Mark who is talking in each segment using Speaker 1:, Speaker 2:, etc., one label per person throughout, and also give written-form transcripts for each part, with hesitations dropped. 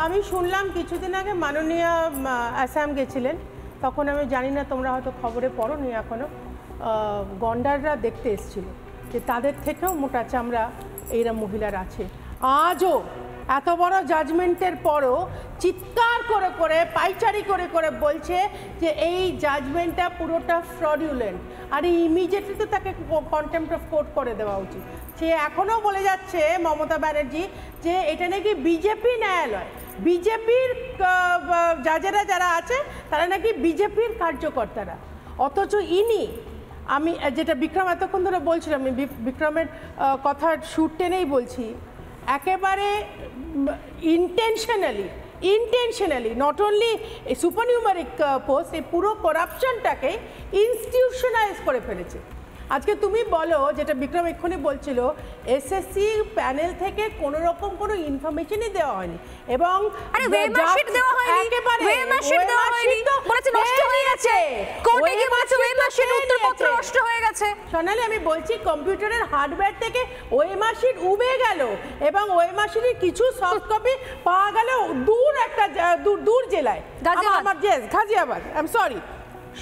Speaker 1: আমি শুনলাম কিছুদিন আগে মাননীয় আসাম গেছিলেন, তখন আমি জানি না তোমরা হয়তো খবরে পড়োনি এখনো, গন্ডাররা দেখতে এসেছিল যে তাদের থেকেও মোটা চামড়া এইরা মহিলার আছে। আজও এত বড় জাজমেন্টের পরও চিৎকার করে করে পাইচারি করে করে বলছে যে এই জাজমেন্টটা পুরোটা ফ্রডুলেন্ট, আর ইমিডিয়েটলি তো তাকে কন্টেম্প্ট অফ কোর্ট করে দেওয়া উচিত। সে এখনও বলে যাচ্ছে মমতা ব্যানার্জি যে এটা নাকি বিজেপি ন্যায়ালয়, বিজেপির জাজেরা যারা আছে তারা নাকি বিজেপির কার্যকর্তারা, অথচ ইনি, আমি যেটা বিক্রম এতক্ষণ ধরে বলছিলাম, আমি বিক্রমের কথা শুট টেনেই বলছি, একেবারে ইন্টেনশনালি নট অনলি সুপারনিউমারিক পোস্ট, এই পুরো করাপশনটাকে ইনস্টিটিউশনালাইজ করে ফেলেছে। আজকে তুমি বলো, যেটা বিক্রম এক্ষুনি বলছিল, এসএসসি প্যানেল থেকে কোনো রকম কোনো ইনফরমেশনই দেওয়া হয়নি, এবং সোনালি আমি বলছি কম্পিউটারের হার্ডওয়্যার থেকে ওএমআর-শিট উবে গেল, এবং ওএমআর-শিটের কিছু সফট কপি পাওয়া গেল দূর জেলায়, গাজিয়াবাদ, আই এম সরি।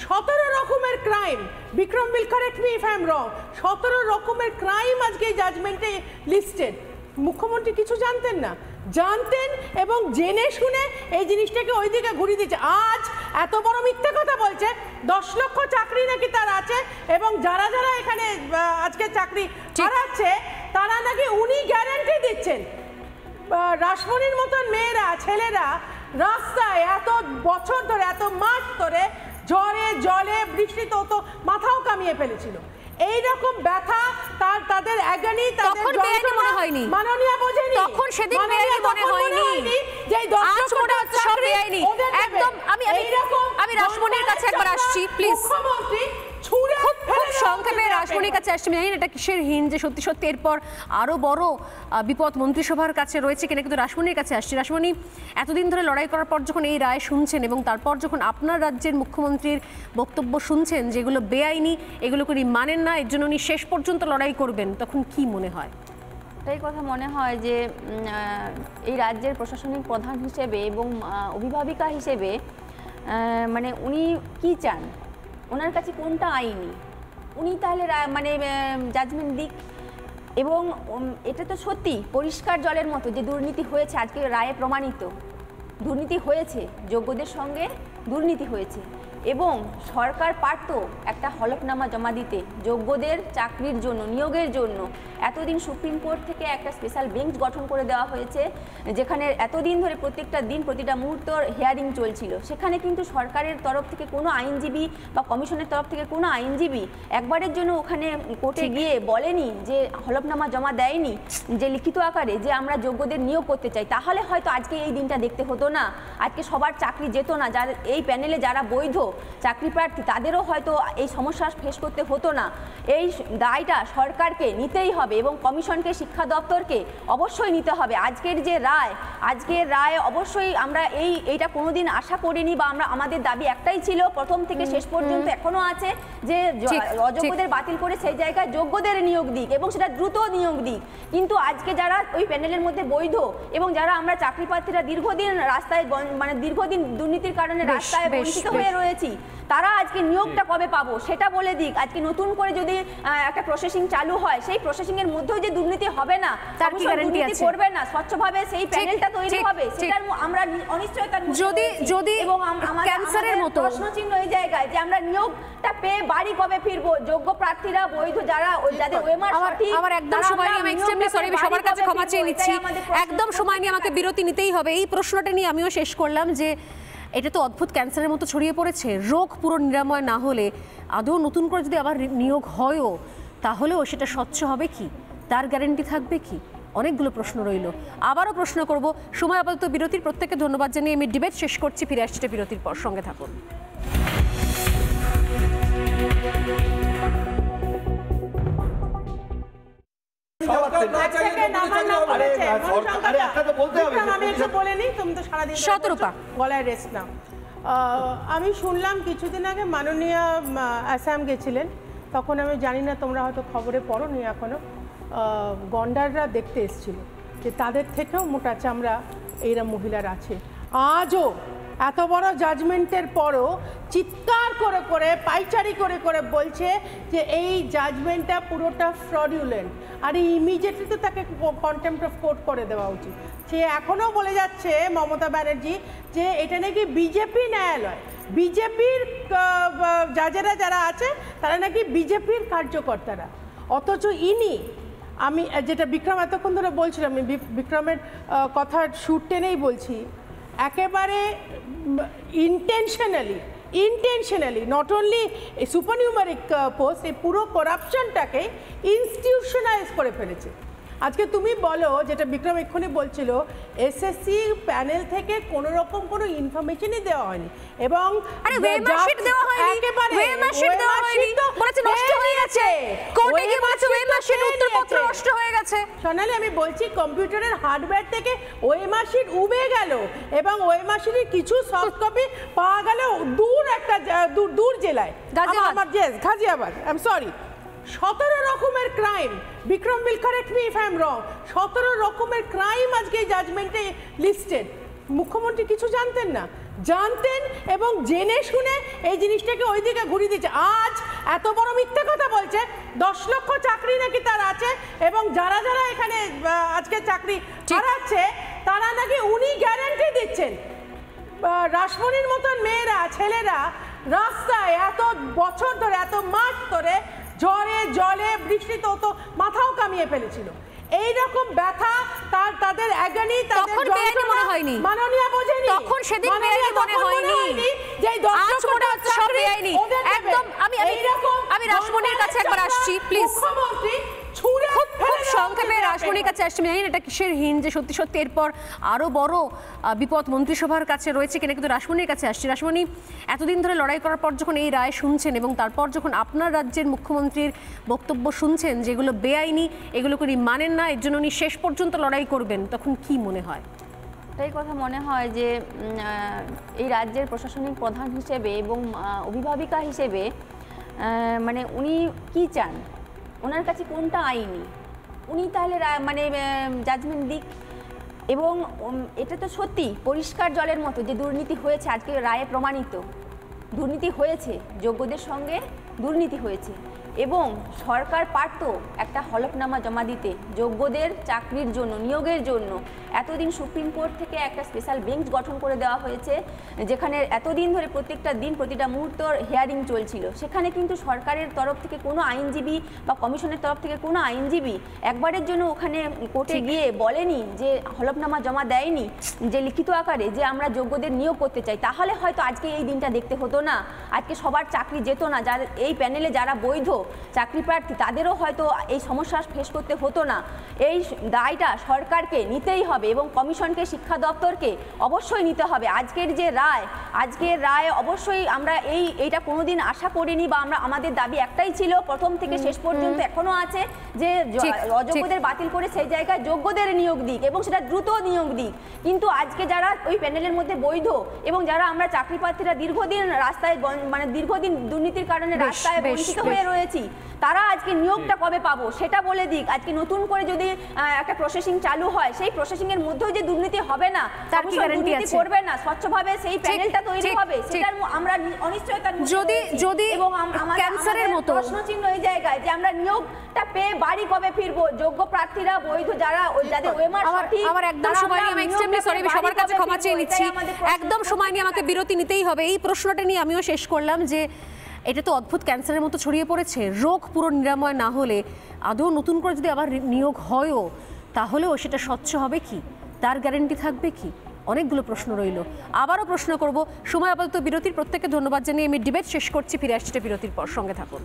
Speaker 1: 17 রকমের crime, Vikram will correct me if I am wrong, 17 রকমের ক্রাইম আজকে এই জাজমেন্টে লিস্টেড। মুখ্যমন্ত্রী কিছু জানতেন না, জানতেন এবং জেনে শুনে এই জিনিসটাকে ওইদিকে ঘুরিয়ে দিচ্ছে। আজ এত বড় মিথ্যে কথা বলছে, 10 লক্ষ চাকরি নাকি তার আছে, এবং যারা যারা এখানে আজকে চাকরি হারাচ্ছে তারা নাকি উনি গ্যারান্টি দিচ্ছেন। রাসমণির মতন মেয়েরা, ছেলেরা রাস্তায় এত বছর ধরে, এত মাস ধরে ঝড়ে জলে বৃষ্টিতে তো মাথাও কামিয়ে ফেলেছিল। এইরকম ব্যথা তাদের অ্যাগনি, তাদের যন্ত্রণা মাননীয় বোঝেনি, তখন সেদিন মনে হয়নি যে 10 লক্ষ সব বেআইনি। একদম আমি রাসমণির কাছে একবার আসছি প্লিজ, মুখ্যমন্ত্রী খুব সংক্ষেপে রাসমণির কাছে আসছি। আমি জানি না এটা কিসের হীন যে সত্যি সত্যি এরপর আরো বড় বিপদ মন্ত্রিসভার কাছে রয়েছে কিনা, কিন্তু রাসমণির কাছে আসছি। রাসমণি, এতদিন ধরে লড়াই করার পর যখন এই রায় শুনছেন এবং তারপর যখন আপনার রাজ্যের মুখ্যমন্ত্রীর বক্তব্য শুনছেন যেগুলো বেআইনি, এগুলো উনি মানেন না, এর জন্য উনি শেষ পর্যন্ত লড়াই করবেন, তখন কি মনে হয়?
Speaker 2: এটাই কথা মনে হয় যে এই রাজ্যের প্রশাসনিক প্রধান হিসেবে এবং অভিভাবিকা হিসেবে মানে উনি কি চান, ওনার কাছে কোনটা আইনি, উনি তাহলে মানে জাজমেন্ট দিক। এবং এটা তো সত্যি পরিষ্কার জলের মতো যে দুর্নীতি হয়েছে, আজকে রায়ে প্রমাণিত দুর্নীতি হয়েছে, যোগ্যদের সঙ্গে দুর্নীতি হয়েছে, এবং সরকার পারত একটা হলফনামা জমা দিতে যোগ্যদের চাকরির জন্য, নিয়োগের জন্য। এতদিন সুপ্রিম কোর্ট থেকে একটা স্পেশাল বেঞ্চ গঠন করে দেওয়া হয়েছে, যেখানে এতদিন ধরে প্রত্যেকটা দিন প্রতিটা মুহূর্ত হিয়ারিং চলছিল, সেখানে কিন্তু সরকারের তরফ থেকে কোনো আইনজীবী বা কমিশনের তরফ থেকে কোনো আইনজীবী একবারের জন্য ওখানে কোর্টে গিয়ে বলেনি যে হলফনামা জমা দেয়নি যে লিখিত আকারে যে আমরা যোগ্যদের নিয়োগ করতে চাই। তাহলে হয়তো আজকে এই দিনটা দেখতে হতো না, আজকে সবার চাকরি যেত না, যারা এই প্যানেলে যারা বৈধ চাকরি প্রার্থী তাদেরও হয়তো এই সমস্যা ফেস করতে হতো না। এই দায়টা সরকারকে নিতেই হবে এবং কমিশনকে, শিক্ষা দপ্তরকে অবশ্যই নিতে হবে। আজকের রায় অবশ্যই আমরা এইটা কোনোদিন আশা করিনি, বা আমাদের দাবি একটাই ছিল প্রথম থেকে শেষ পর্যন্ত, এখনো আছে, যে অযোগ্যদের বাতিল করে সেই জায়গায় যোগ্যদের নিয়োগ দিক এবং সেটা দ্রুত নিয়োগ দিক। কিন্তু আজকে যারা ওই প্যানেলের মধ্যে বৈধ এবং যারা আমরা চাকরি প্রার্থীরা দীর্ঘদিন রাস্তায়, মানে দীর্ঘদিন দুর্নীতির কারণে রাস্তায় বঞ্চিত হয়ে রয়েছি, তারা আজকে নিয়োগটা কবে পাবো সেটা বলে দিক। আজকে নতুন করে যদি একটা প্রসেসিং চালু হয়, সেই প্রসেসিং এর মধ্যেও যে দুর্নীতি হবে না, দুর্নীতি করবে না, স্বচ্ছভাবে সেই প্যানেলটা তৈরি হবে, সেটার আমরা অনিশ্চয়তার যদি এবং ক্যান্সারের মতো প্রশ্নচিহ্ন এই জায়গায় যে আমরা নিয়োগটা পেয়ে বাড়ি কবে ফিরবো, যোগ্য প্রার্থীরা, বৈধ যারা, যাদের ওএমআর সঠিক। আমার একদম সময় নিয়ে, আমি এক্সট্রিমলি সরি, সবার কাছে ক্ষমা চেয়ে নিচ্ছি, একদম সময় নিয়ে আমাকে বিরতি নিতেই হবে। এই প্রশ্নটা নিয়ে আমিও শেষ করলাম যে এটা তো অদ্ভুত ক্যান্সারের মতো ছড়িয়ে পড়েছে, রোগ পুরো নিরাময় না হলে আদৌ নতুন করে যদি আবার নিয়োগ হয়ও, তাহলেও সেটা স্বচ্ছ হবে কি, তার গ্যারেন্টি থাকবে কি? অনেকগুলো প্রশ্ন রইল, আবারও প্রশ্ন করব। সময় আপাতত বিরতির, প্রত্যেককে ধন্যবাদ জানিয়ে আমি ডিবেট শেষ করছি, ফিরে আসছি বিরতির পর, সঙ্গে থাকুন।
Speaker 1: আমি শুনলাম কিছুদিন আগে মাননীয় আসাম গেছিলেন, তখন আমি জানি না, তোমরা হয়তো খবরে পড়োনি এখনো, গন্ডাররা দেখতে এসেছিল যে তাদের থেকেও মোটা চামড়া এইরা মহিলার আছে। আজও এত বড় জাজমেন্টের পরও চিৎকার করে করে পাইচারি করে করে বলছে যে এই জাজমেন্টটা পুরোটা ফ্রডুলেন্ট, আর ইমিডিয়েটলি তো তাকে কন্টেম্প্ট অফ কোর্ট করে দেওয়া উচিত। সে এখনও বলে যাচ্ছে মমতা ব্যানার্জি যে এটা নাকি বিজেপি ন্যায়ালয়, বিজেপির জাজেরা যারা আছে তারা নাকি বিজেপির কার্যকর্তারা, অথচ ইনি, আমি যেটা বিক্রম এতক্ষণ ধরে বলছিলাম, আমি বিক্রমের কথার সুর টেনেই বলছি, একেবারে ইন্টেনশনালি নট অনলি সুপারনিউমারিক পোস্ট, এই পুরো করাপশনটাকে ইনস্টিটিউশনালাইজ করে ফেলেছে। আজকে তুমি বলো, যেটা বিক্রম এক্ষুনি বলছিল, এসএসসি প্যানেল থেকে কোনো রকম কোনো ইনফরমেশনই দেওয়া হয়নি, এবং সোনালি আমি বলছি কম্পিউটারের হার্ডওয়্যার থেকে ওএমআর শিট উবে গেল, এবং ওএমআর শিটের কিছু সফট কপি পাওয়া গেল দূর জেলায়, আমার গাজিয়াবাদ। আই এম সরি, 17 রকমের crime, Vikram will correct me if I am wrong, 17 রকমের ক্রাইম আজকে এই জাজমেন্টে লিস্টেড। মুখ্যমন্ত্রী কিছু জানতেন না? জানতেন, এবং জেনে শুনে এই জিনিসটাকে ওই দিকে ঘুরিয়ে দিচ্ছে। আজ এত বড় মিথ্যে কথা বলছে, 10 লক্ষ চাকরি নাকি তার আছে, এবং যারা যারা এখানে আজকে চাকরি হারাচ্ছে তারা নাকি উনি গ্যারান্টি দিচ্ছেন। রাসমণির মতন মেয়েরা, ছেলেরা রাস্তায় এত বছর ধরে, এত মাস ধরে ঝড়ে জলে বৃষ্টিতে তো মাথাও কামিয়ে ফেলেছিল। এইরকম ব্যথা তাদের অ্যাগনি, তাদের
Speaker 3: মনে হয়নি,
Speaker 1: মাননীয় বোঝেনি,
Speaker 3: তখন সেদিন বেআইনি মনে হয়নি,
Speaker 1: যে 10 লক্ষ
Speaker 3: মনে হচ্ছে সব বেআইনি। একদম আমি রাসমণির কাছে একবার আসছি প্লিজ, খুব সংক্ষেপে রাসমণির কাছে আসছি। আমি জানি না এটা কিসের হিন, যে সত্যি সত্যি এরপর আরো বড় বিপদ মন্ত্রিসভার কাছে রয়েছে কিনা, কিন্তু রাসমণির কাছে আসছি। রাসমণি, এতদিন ধরে লড়াই করার পর যখন এই রায় শুনছেন, এবং তারপর যখন আপনার রাজ্যের মুখ্যমন্ত্রীর বক্তব্য শুনছেন যেগুলো বেআইনি, এগুলো উনি মানেন না, এর জন্য উনি শেষ পর্যন্ত লড়াই করবেন, তখন কি মনে হয়?
Speaker 2: এই কথা মনে হয় যে এই রাজ্যের প্রশাসনিক প্রধান হিসেবে এবং অভিভাবিকা হিসেবে মানে উনি কি চান, ওনার কাছে কোনটা আইনি, উনি তাহলে মানে জাজমেন্ট দিক। এবং এটা তো সত্যি পরিষ্কার জলের মতো যে দুর্নীতি হয়েছে, আজকে রায়ে প্রমাণিত দুর্নীতি হয়েছে, যোগ্যদের সঙ্গে দুর্নীতি হয়েছে, এবং সরকার পারত একটা হলফনামা জমা দিতে যোগ্যদের চাকরির জন্য, নিয়োগের জন্য। এতদিন সুপ্রিম কোর্ট থেকে একটা স্পেশাল বেঞ্চ গঠন করে দেওয়া হয়েছে, যেখানে এতদিন ধরে প্রত্যেকটা দিন প্রতিটা মুহূর্তর হিয়ারিং চলছিল। সেখানে কিন্তু সরকারের তরফ থেকে কোনো আইনজীবী বা কমিশনের তরফ থেকে কোনো আইনজীবী একবারের জন্য ওখানে কোর্টে গিয়ে বলেনি, যে হলফনামা জমা দেয়নি যে লিখিত আকারে যে আমরা যোগ্যদের নিয়োগ করতে চাই। তাহলে হয়তো আজকে এই দিনটা দেখতে হতো না, আজকে সবার চাকরি যেত না, যারা এই প্যানেলে যারা বৈধ চাকরি প্রার্থী তাদেরও হয়তো এই সমস্যা ফেস করতে হতো না। এই দায়টা সরকারকে নিতেই হবে, এবং কমিশনকে, শিক্ষা দপ্তরকে অবশ্যই নিতে হবে। আজকের রায় অবশ্যই আমরা এইটা কোনোদিন আশা করিনি, বা আমাদের দাবি একটাই ছিল প্রথম থেকে শেষ পর্যন্ত, এখনো আছে, যে অযোগ্যদের বাতিল করে সেই জায়গায় যোগ্যদের নিয়োগ দিক, এবং সেটা দ্রুত নিয়োগ দিক। কিন্তু আজকে যারা ওই প্যানেলের মধ্যে বৈধ, এবং যারা আমরা চাকরি প্রার্থীরা দীর্ঘদিন রাস্তায়, মানে দীর্ঘদিন দুর্নীতির কারণে রাস্তায় বঞ্চিত হয়ে রয়েছি, তারা আজকে নিয়োগটা কবে পাবো সেটা বলে দিক। আজকে নতুন করে যদি একটা প্রসেসিং চালু হয়, সেই প্রসেসিং এর মধ্যেও যে দুর্নীতি হবে না,
Speaker 3: তার কি গ্যারান্টি আছে?
Speaker 2: করবে না, স্বচ্ছভাবে সেই প্যানেলটা তৈরি হবে, সেটার আমরা অনিশ্চয়তার মধ্যে
Speaker 3: যদি
Speaker 2: এবং
Speaker 3: ক্যান্সারের মতো
Speaker 2: প্রশ্ন চিহ্ন এই জায়গায় যে আমরা নিয়োগটা পেয়ে বাড়ি কবে ফিরবো, যোগ্য প্রার্থীরা, বৈধ যারা, যাদের ওএমআর সঠিক।
Speaker 3: আমার একদম সময় নিয়ে, আমি এক্সট্রিমলি সরি, আমি সবার কাছে ক্ষমা চেয়ে নিচ্ছি, একদম সময় নিয়ে আমাকে বিরতি নিতেই হবে। এই প্রশ্নটা নিয়ে আমিও শেষ করলাম যে এটা তো অদ্ভুত ক্যান্সারের মতো ছড়িয়ে পড়েছে, রোগ পুরো নিরাময় না হলে আদৌ নতুন করে যদি আবার নিয়োগ হয়ও, তাহলেও সেটা স্বচ্ছ হবে কি, তার গ্যারান্টি থাকবে কি? অনেকগুলো প্রশ্ন রইল, আবারও প্রশ্ন করব। সময় আপাতত বিরতির। প্রত্যেককে ধন্যবাদ জানিয়ে আমি ডিবেট শেষ করছি, ফিরে আসছি বিরতির পর, সঙ্গে থাকুন।